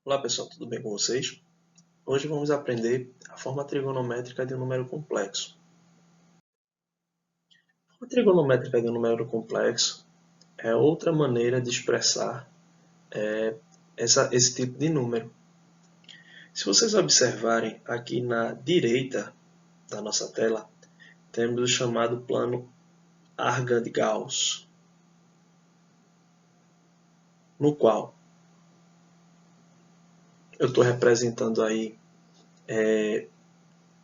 Olá pessoal, tudo bem com vocês? Hoje vamos aprender a forma trigonométrica de um número complexo. A forma trigonométrica de um número complexo é outra maneira de expressar esse tipo de número. Se vocês observarem aqui na direita da nossa tela, temos o chamado plano Argand-Gauss, no qual eu estou representando aí,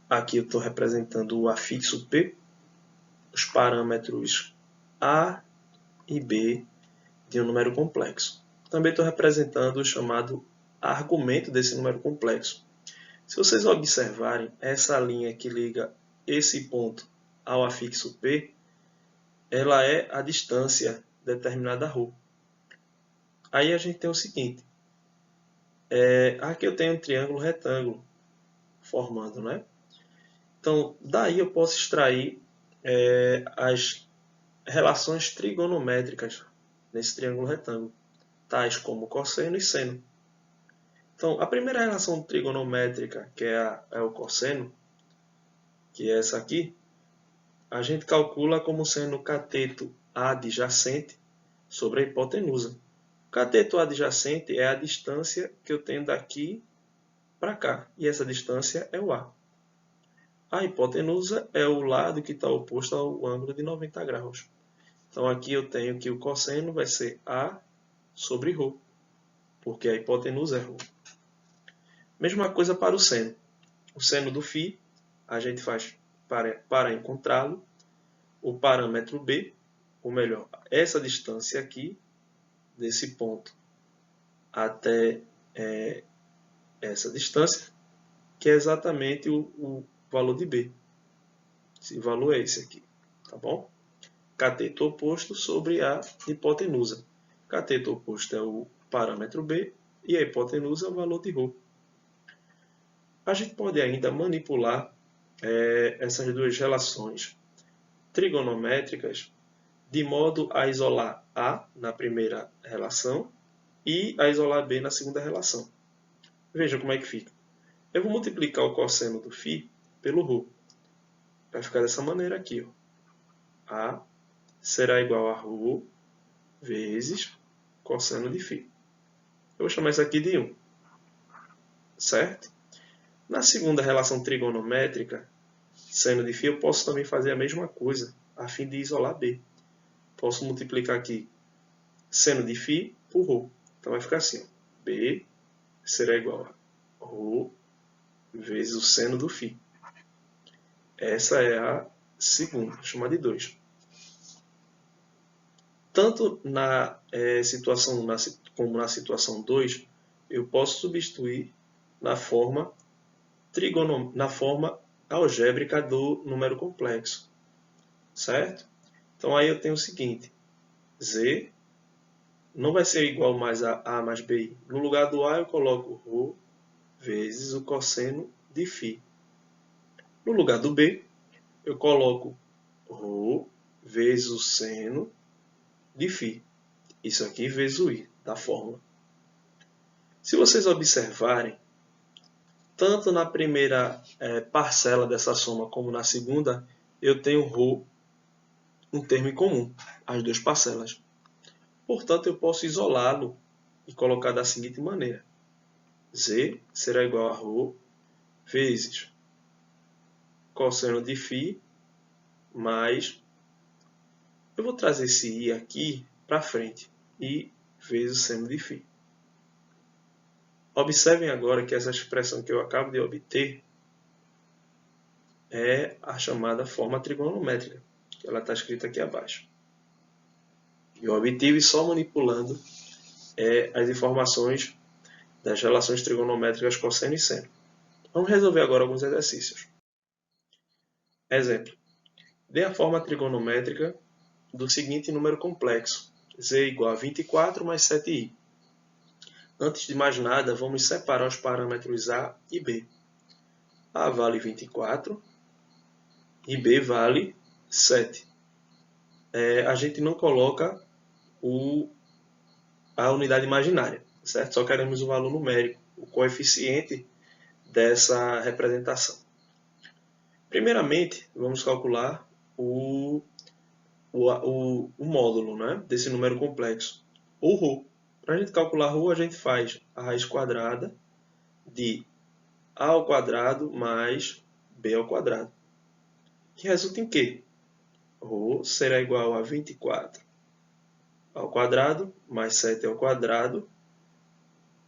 aqui eu estou representando o afixo P, os parâmetros A e B de um número complexo. Também estou representando o chamado argumento desse número complexo. Se vocês observarem, essa linha que liga esse ponto ao afixo P, ela é a distância determinada ρ. Aí a gente tem o seguinte, aqui eu tenho um triângulo retângulo formando, né? Então, daí eu posso extrair as relações trigonométricas nesse triângulo retângulo, tais como cosseno e seno. Então, a primeira relação trigonométrica, que é o cosseno, que é essa aqui, a gente calcula como sendo o cateto adjacente sobre a hipotenusa. O cateto adjacente é a distância que eu tenho daqui para cá, e essa distância é o A. A hipotenusa é o lado que está oposto ao ângulo de 90 graus. Então, aqui eu tenho que o cosseno vai ser A sobre ρ, porque a hipotenusa é ρ. Mesma coisa para o seno. O seno do φ, a gente faz para encontrá-lo, o parâmetro B, ou melhor, essa distância aqui, desse ponto até essa distância, que é exatamente o valor de B. Esse valor é esse aqui, tá bom? Cateto oposto sobre a hipotenusa. Cateto oposto é o parâmetro B e a hipotenusa é o valor de ρ. A gente pode ainda manipular essas duas relações trigonométricas de modo a isolar A na primeira relação e a isolar B na segunda relação. Veja como é que fica. Eu vou multiplicar o cosseno do φ pelo ρ. Vai ficar dessa maneira aqui. Ó. A será igual a ρ vezes cosseno de φ. Eu vou chamar isso aqui de 1. Certo? Na segunda relação trigonométrica, seno de φ, eu posso também fazer a mesma coisa, a fim de isolar B. Posso multiplicar aqui seno de φ por ρ. Então vai ficar assim, ó. B será igual a ρ vezes o seno do φ. Essa é a segunda, chamada de 2. Tanto na situação como na situação 2, eu posso substituir na forma algébrica do número complexo. Certo? Então aí eu tenho o seguinte, Z não vai ser igual mais a A mais BI. No lugar do A eu coloco ρ vezes o cosseno de φ. No lugar do B eu coloco ρ vezes o seno de φ. Isso aqui vezes o I da fórmula. Se vocês observarem, tanto na primeira parcela dessa soma como na segunda, eu tenho ρ um termo em comum, as duas parcelas. Portanto, eu posso isolá-lo e colocar da seguinte maneira. Z será igual a ρ vezes cosseno de φ mais... Eu vou trazer esse I aqui para frente. I vezes o seno de φ. Observem agora que essa expressão que eu acabo de obter é a chamada forma trigonométrica. Ela está escrita aqui abaixo. Eu obtive só manipulando as informações das relações trigonométricas cosseno e seno. Vamos resolver agora alguns exercícios. Exemplo. Dê a forma trigonométrica do seguinte número complexo. Z igual a 24 mais 7i. Antes de mais nada, vamos separar os parâmetros A e B. A vale 24 e B vale 7. A gente não coloca a unidade imaginária, certo? Só queremos o valor numérico o coeficiente dessa representação. Primeiramente, vamos calcular o módulo, né, desse número complexo, o ρ. Para a gente calcular ρ, a gente faz a raiz quadrada de a ao quadrado mais b ao quadrado, que resulta em quê? ρ será igual a 24 ao quadrado mais 7 ao quadrado,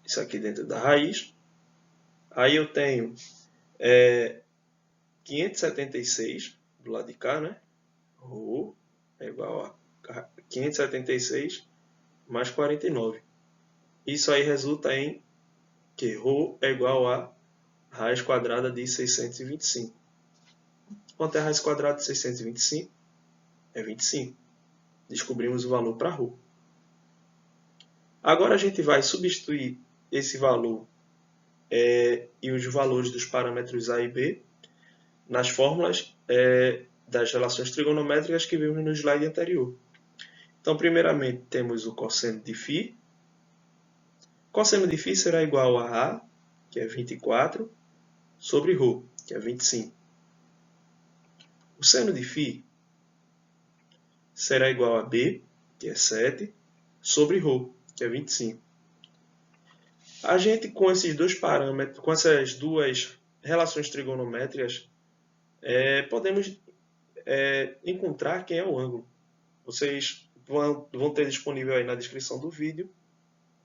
isso aqui dentro da raiz. Aí eu tenho 576 do lado de cá, né? ρ é igual a 576 mais 49. Isso aí resulta em que ρ é igual a raiz quadrada de 625. Quanto é a raiz quadrada de 625? É 25. Descobrimos o valor para ρ. Agora a gente vai substituir esse valor e os valores dos parâmetros a e b nas fórmulas das relações trigonométricas que vimos no slide anterior. Então, primeiramente, temos o cosseno de φ. Cosseno de φ será igual a que é 24, sobre ρ, que é 25. O seno de φ será igual a b, que é 7, sobre ρ, que é 25. A gente, com esses dois parâmetros, com essas duas relações trigonométricas, podemos encontrar quem é o ângulo. Vocês vão ter disponível aí na descrição do vídeo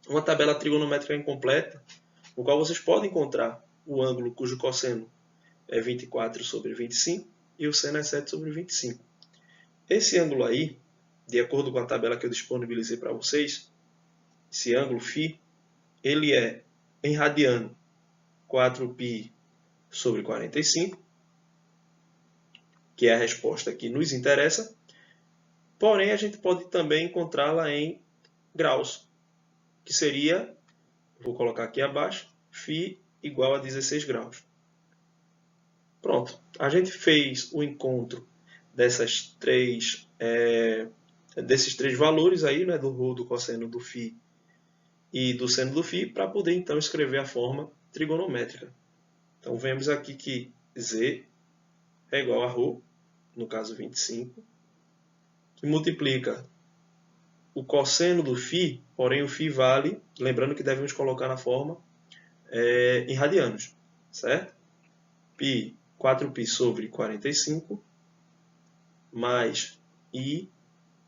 uma tabela trigonométrica incompleta, no qual vocês podem encontrar o ângulo cujo cosseno é 24 sobre 25 e o seno é 7 sobre 25. Esse ângulo aí, de acordo com a tabela que eu disponibilizei para vocês, esse ângulo φ, ele é, em radiano, 4π sobre 45, que é a resposta que nos interessa. Porém, a gente pode também encontrá-la em graus, que seria, vou colocar aqui abaixo, φ igual a 16 graus. Pronto, a gente fez o encontro desses três valores aí, né, do ρ, do cosseno, do φ e do seno do φ, para poder então escrever a forma trigonométrica. Então vemos aqui que z é igual a ρ, no caso 25, que multiplica o cosseno do φ, porém o φ vale, lembrando que devemos colocar na forma em radianos, certo? Π, 4π sobre 45, mais I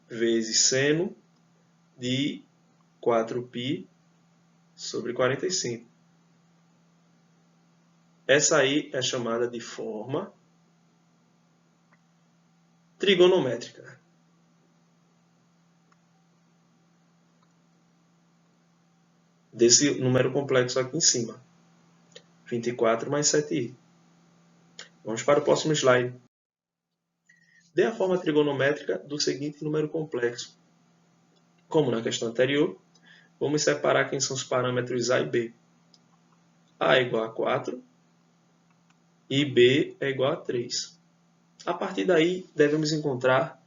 vezes seno de 4π sobre 45. Essa aí é chamada de forma trigonométrica. Desse número complexo aqui em cima. 24 mais 7i. Vamos para o próximo slide. Dê a forma trigonométrica do seguinte número complexo. Como na questão anterior, vamos separar quem são os parâmetros a e b. A é igual a 4 e b é igual a 3. A partir daí, devemos encontrar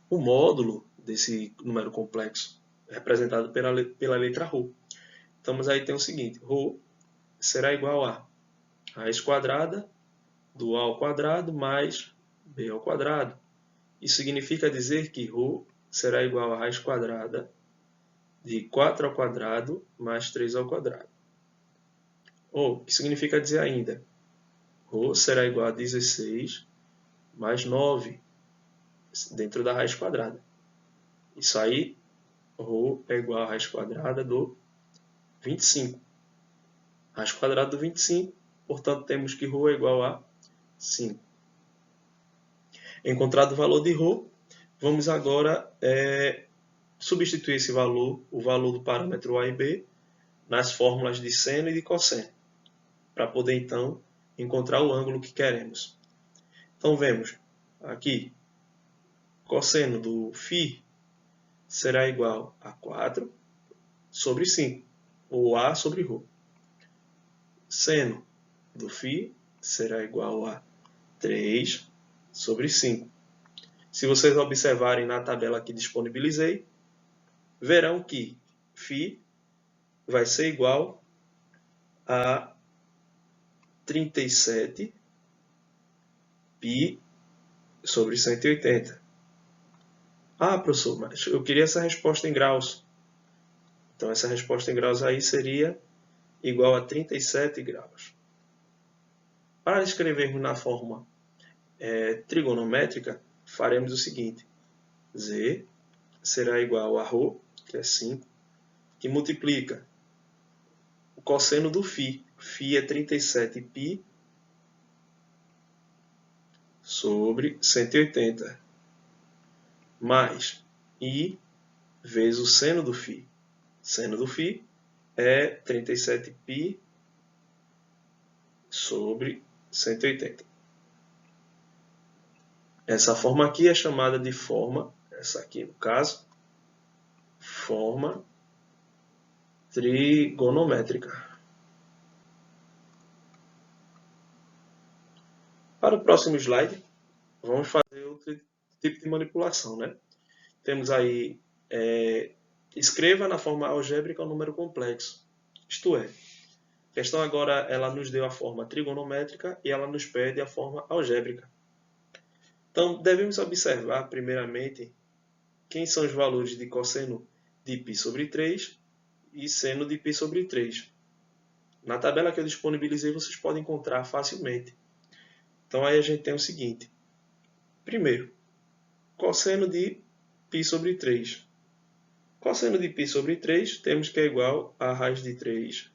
o módulo desse número complexo, representado pela letra ρ. Então, aí tem o seguinte, ρ será igual a raiz quadrada do a ao quadrado mais b ao quadrado. Isso significa dizer que ρ será igual a raiz quadrada de 4 ao quadrado mais 3 ao quadrado. Ou, que significa dizer ainda, ρ será igual a 16 mais 9 dentro da raiz quadrada. Isso aí, ρ é igual a raiz quadrada do 25. Raiz quadrada do 25, portanto, temos que ρ é igual a 5. Encontrado o valor de ρ, vamos agora substituir esse valor, o valor do parâmetro a e b, nas fórmulas de seno e de cosseno, para poder, então, encontrar o ângulo que queremos. Então, vemos aqui, cosseno do φ será igual a 4 sobre 5, ou a sobre ρ. Seno do φ será igual a 3 sobre 5. Se vocês observarem na tabela que disponibilizei, verão que φ vai ser igual a 37 π sobre 180. Ah, professor, mas eu queria essa resposta em graus. Então, essa resposta em graus aí seria igual a 37 graus. Para escrevermos na forma trigonométrica, faremos o seguinte. Z será igual a ρ, que é 5, que multiplica o cosseno do φ. Φ é 37 π sobre 180, mais I vezes o seno do φ. Seno do φ é 37 π sobre 180. Essa forma aqui é chamada de forma, essa aqui no caso, forma trigonométrica. Para o próximo slide, vamos fazer outro tipo de manipulação, né? Temos aí, escreva na forma algébrica o número complexo. Isto é, a questão agora ela nos deu a forma trigonométrica e ela nos pede a forma algébrica. Então, devemos observar, primeiramente, quem são os valores de cosseno de π sobre 3 e seno de π sobre 3. Na tabela que eu disponibilizei, vocês podem encontrar facilmente. Então, aí a gente tem o seguinte. Primeiro, cosseno de π sobre 3. Cosseno de π sobre 3 temos que é igual a raiz de 3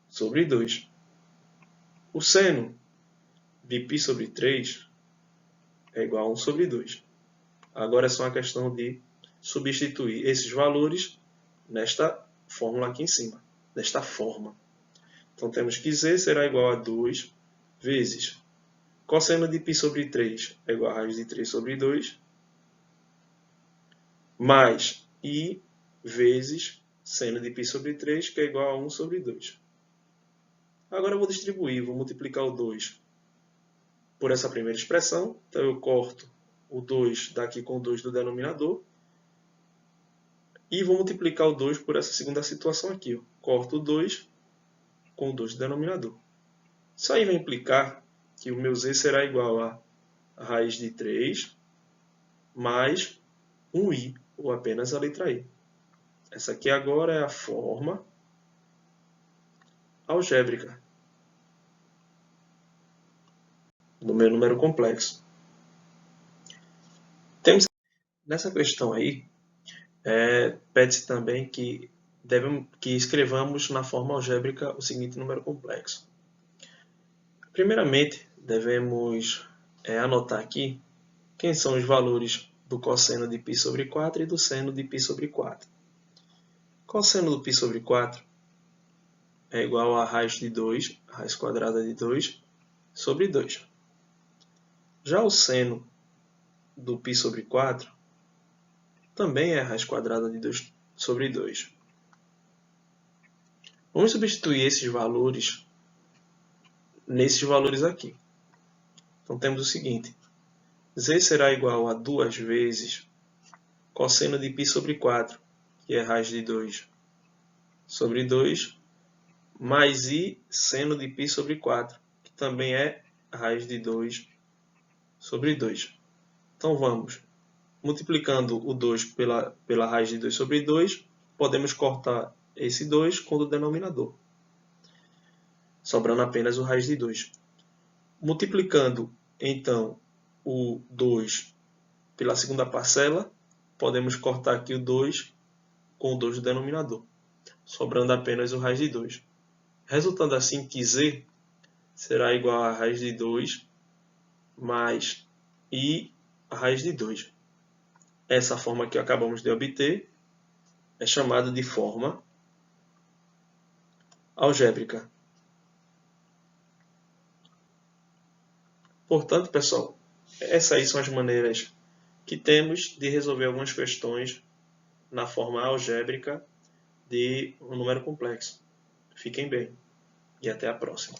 sobre 2. O seno de π sobre 3 é igual a 1 sobre 2. Agora é só uma questão de substituir esses valores nesta fórmula aqui em cima, nesta forma. Então temos que Z será igual a 2 vezes cosseno de π sobre 3 é igual a raiz de 3 sobre 2, mais I vezes seno de π sobre 3, que é igual a 1 sobre 2. Agora eu vou distribuir, vou multiplicar o 2 por essa primeira expressão. Então eu corto o 2 daqui com o 2 do denominador. E vou multiplicar o 2 por essa segunda situação aqui. Ó. Corto o 2 com o 2 do denominador. Isso aí vai implicar que o meu Z será igual a raiz de 3 mais um I, ou apenas a letra I. Essa aqui agora é a forma algébrica do meu número complexo. Nessa questão aí, pede-se também que escrevamos na forma algébrica o seguinte número complexo. Primeiramente, devemos anotar aqui quem são os valores do cosseno de π sobre 4 e do seno de π sobre 4. Cosseno do π sobre 4 é igual a raiz de 2, raiz quadrada de 2, sobre 2. Já o seno do π sobre 4 também é raiz quadrada de 2 sobre 2. Vamos substituir esses valores nesses valores aqui. Então temos o seguinte. Z será igual a 2 vezes cosseno de π sobre 4, que é raiz de 2 sobre 2, mais I seno de π sobre 4, que também é raiz de 2 sobre 2. Então vamos. Multiplicando o 2 pela raiz de 2 sobre 2, podemos cortar esse 2 com o denominador, sobrando apenas o raiz de 2. Multiplicando, então, o 2 pela segunda parcela, podemos cortar aqui o 2 com o 2 do denominador, sobrando apenas o raiz de 2. Resultando assim que Z será igual a raiz de 2 mais I a raiz de 2. Essa forma que acabamos de obter é chamada de forma algébrica. Portanto, pessoal, essas aí são as maneiras que temos de resolver algumas questões na forma algébrica de um número complexo. Fiquem bem e até a próxima.